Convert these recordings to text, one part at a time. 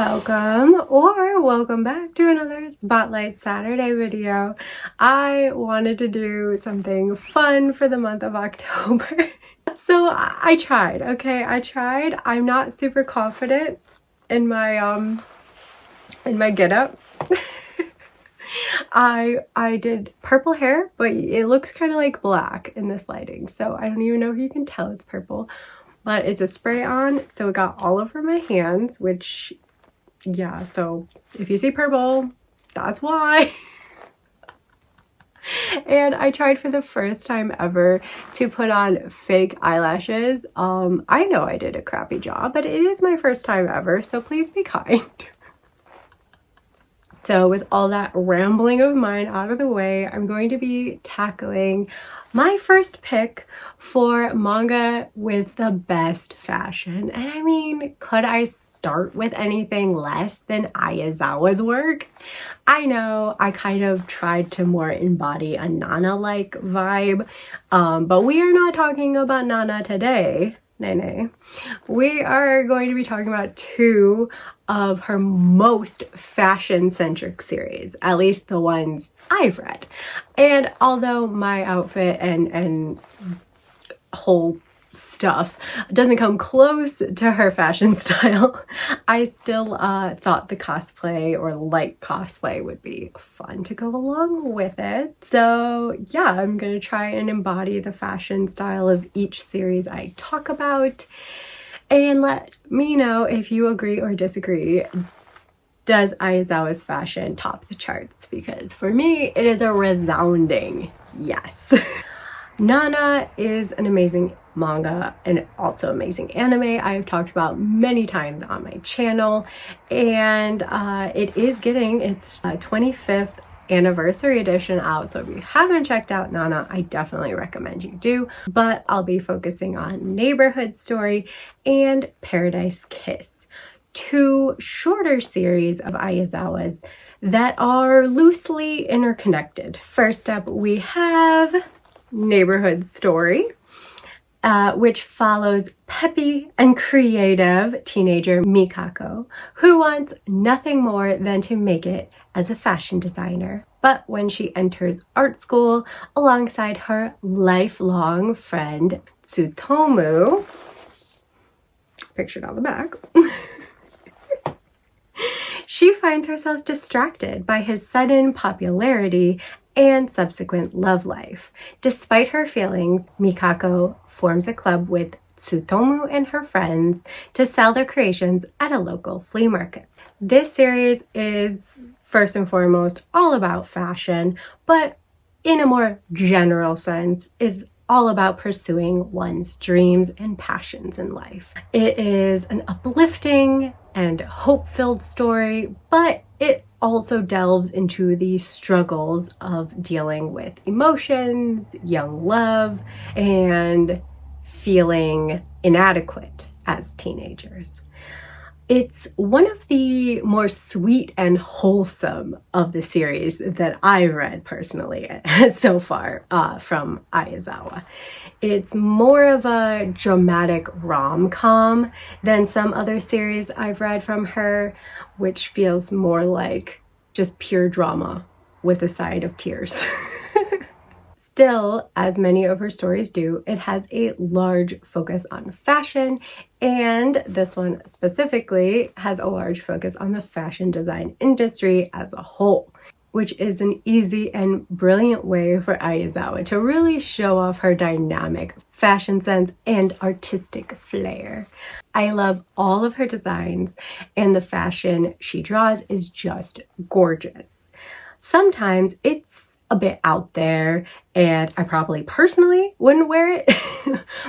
Welcome or welcome back to another Spotlight Saturday video. I wanted to do something fun for the month of October. So I tried, okay? I tried. I'm not super confident in my getup. I did purple hair, but it looks kind of like black in this lighting, so I don't even know if you can tell it's purple. But it's a spray on, so it got all over my hands, which, yeah, so if you see purple, that's why. And I tried for the first time ever to put on fake eyelashes. I know I did a crappy job, but it is my first time ever, so please be kind. So with all that rambling of mine out of the way, I'm going to be tackling my first pick for manga with the best fashion. And I mean, could I start with anything less than Ai Yazawa's work? I know I kind of tried to more embody a Nana-like vibe, but we are not talking about Nana today. Nay. We are going to be talking about two of her most fashion-centric series, at least the ones I've read. And although my outfit and whole stuff doesn't come close to her fashion style, I still thought the cosplay or light cosplay would be fun to go along with it. So yeah, I'm gonna try and embody the fashion style of each series I talk about, and let me know if you agree or disagree. Does Ai Yazawa's fashion top the charts? Because for me, it is a resounding yes. Nana is an amazing manga and also amazing anime I've talked about many times on my channel, and it is getting its 25th anniversary edition out, so if you haven't checked out Nana, I definitely recommend you do. But I'll be focusing on Neighborhood Story and Paradise Kiss, two shorter series of Ai Yazawa's that are loosely interconnected. First up, we have Neighborhood Story, which follows peppy and creative teenager Mikako, who wants nothing more than to make it as a fashion designer. But when she enters art school alongside her lifelong friend Tsutomu, pictured on the back, she finds herself distracted by his sudden popularity and subsequent love life. Despite her feelings, Mikako forms a club with Tsutomu and her friends to sell their creations at a local flea market. This series is first and foremost all about fashion, but in a more general sense is all about pursuing one's dreams and passions in life. It is an uplifting and hope-filled story, but it also delves into the struggles of dealing with emotions, young love, and feeling inadequate as teenagers. It's one of the more sweet and wholesome of the series that I read personally so far from Ai Yazawa. It's more of a dramatic rom-com than some other series I've read from her, which feels more like just pure drama with a side of tears. Still, as many of her stories do, it has a large focus on fashion, and this one specifically has a large focus on the fashion design industry as a whole, which is an easy and brilliant way for Ai Yazawa to really show off her dynamic fashion sense and artistic flair. I love all of her designs, and the fashion she draws is just gorgeous. Sometimes it's a bit out there, and I probably personally wouldn't wear it,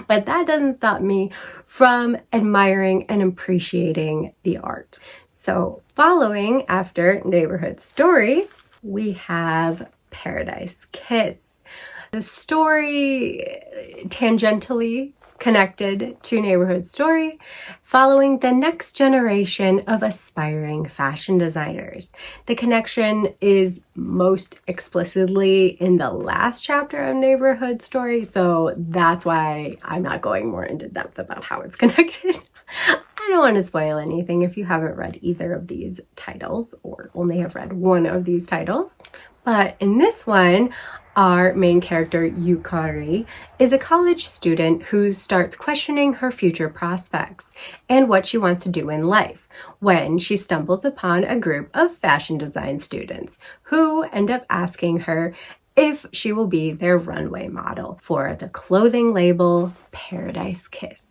but that doesn't stop me from admiring and appreciating the art. So following after Neighborhood Story, we have Paradise Kiss. The story tangentially connected to Neighborhood Story, following the next generation of aspiring fashion designers. The connection is most explicitly in the last chapter of Neighborhood Story, so that's why I'm not going more into depth about how it's connected. I don't want to spoil anything if you haven't read either of these titles or only have read one of these titles. But in this one, our main character, Yukari, is a college student who starts questioning her future prospects and what she wants to do in life when she stumbles upon a group of fashion design students who end up asking her if she will be their runway model for the clothing label Paradise Kiss.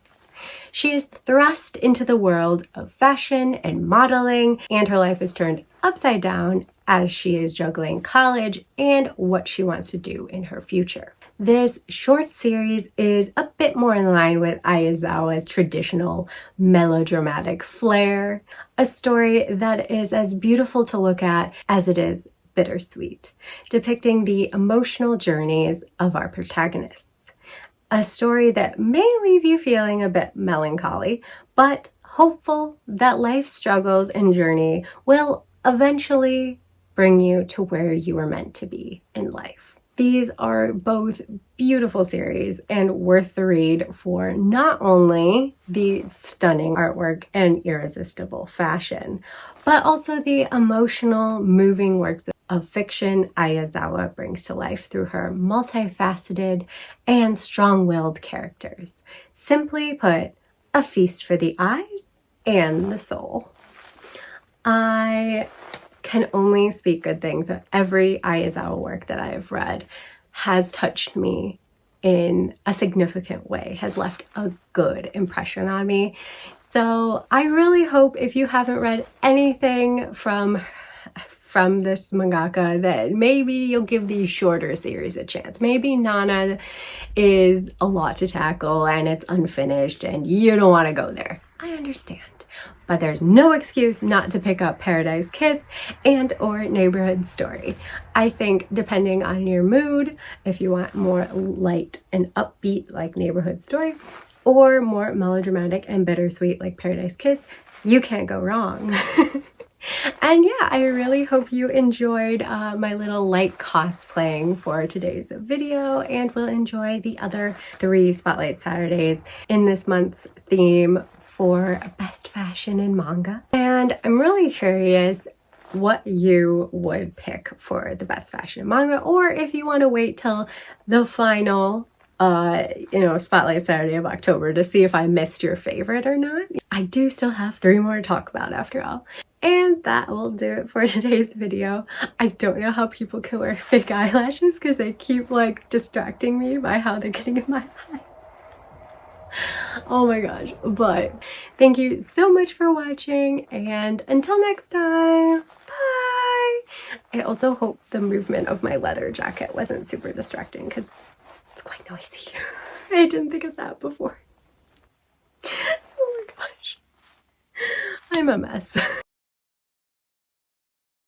She is thrust into the world of fashion and modeling, and her life is turned upside down as she is juggling college and what she wants to do in her future. This short series is a bit more in line with Ai Yazawa's traditional melodramatic flair, a story that is as beautiful to look at as it is bittersweet, depicting the emotional journeys of our protagonists. A story that may leave you feeling a bit melancholy, but hopeful that life's struggles and journey will eventually bring you to where you were meant to be in life. These are both beautiful series and worth the read for not only the stunning artwork and irresistible fashion, but also the emotional, moving works of fiction Ai Yazawa brings to life through her multifaceted and strong-willed characters. Simply put, a feast for the eyes and the soul. I can only speak good things of every Ai Yazawa work that I have read has touched me in a significant way, has left a good impression on me. So I really hope if you haven't read anything from this mangaka that maybe you'll give these shorter series a chance. Maybe Nana is a lot to tackle and it's unfinished and you don't want to go there. I understand. But there's no excuse not to pick up Paradise Kiss and or Neighborhood Story. I think depending on your mood, if you want more light and upbeat like Neighborhood Story, or more melodramatic and bittersweet like Paradise Kiss, you can't go wrong. And yeah, I really hope you enjoyed my little light cosplaying for today's video and will enjoy the other 3 Spotlight Saturdays in this month's theme for best fashion in manga. And I'm really curious what you would pick for the best fashion in manga, or if you want to wait till the final Spotlight Saturday of October to see if I missed your favorite or not. I do still have 3 more to talk about after all. And that will do it for today's video. I don't know how people can wear fake eyelashes because they keep like distracting me by how they're getting in my eyes. Oh my gosh. But thank you so much for watching, and until next time, bye! I also hope the movement of my leather jacket wasn't super distracting because it's quite noisy. I didn't think of that before. Oh my gosh. I'm a mess.